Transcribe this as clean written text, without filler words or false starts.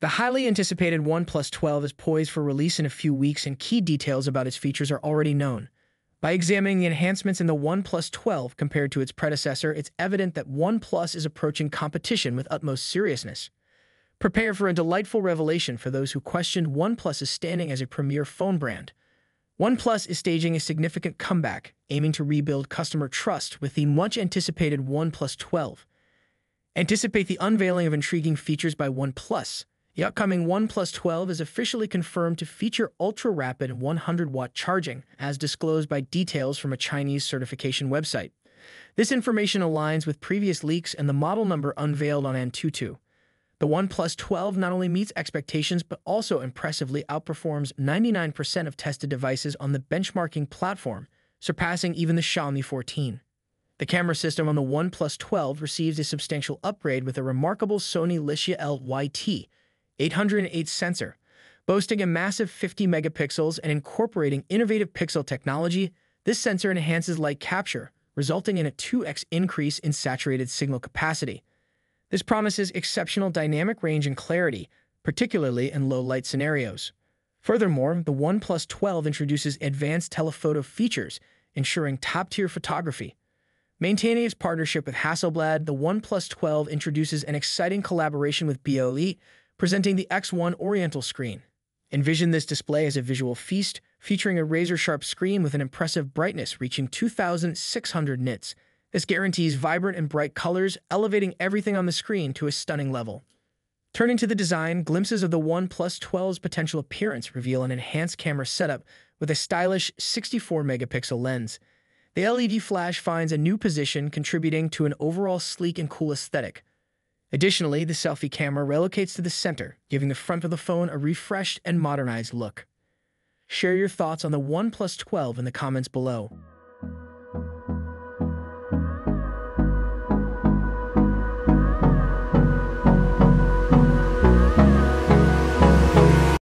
The highly anticipated OnePlus 12 is poised for release in a few weeks, and key details about its features are already known. By examining the enhancements in the OnePlus 12 compared to its predecessor, it's evident that OnePlus is approaching competition with utmost seriousness. Prepare for a delightful revelation for those who questioned OnePlus's standing as a premier phone brand. OnePlus is staging a significant comeback, aiming to rebuild customer trust with the much-anticipated OnePlus 12. Anticipate the unveiling of intriguing features by OnePlus. The upcoming OnePlus 12 is officially confirmed to feature ultra-rapid 100-watt charging, as disclosed by details from a Chinese certification website. This information aligns with previous leaks and the model number unveiled on Antutu. The OnePlus 12 not only meets expectations but also impressively outperforms 99% of tested devices on the benchmarking platform, surpassing even the Xiaomi 14. The camera system on the OnePlus 12 receives a substantial upgrade with a remarkable Sony Licia LYT 808 sensor, boasting a massive 50 megapixels and incorporating innovative pixel technology. This sensor enhances light capture, resulting in a 2x increase in saturated signal capacity. This promises exceptional dynamic range and clarity, particularly in low-light scenarios. Furthermore, the OnePlus 12 introduces advanced telephoto features, ensuring top-tier photography. Maintaining its partnership with Hasselblad, the OnePlus 12 introduces an exciting collaboration with BOE, presenting the X1 Oriental screen. Envision this display as a visual feast, featuring a razor-sharp screen with an impressive brightness reaching 2,600 nits. This guarantees vibrant and bright colors, elevating everything on the screen to a stunning level. Turning to the design, glimpses of the OnePlus 12's potential appearance reveal an enhanced camera setup with a stylish 64-megapixel lens. The LED flash finds a new position, contributing to an overall sleek and cool aesthetic. Additionally, the selfie camera relocates to the center, giving the front of the phone a refreshed and modernized look. Share your thoughts on the OnePlus 12 in the comments below.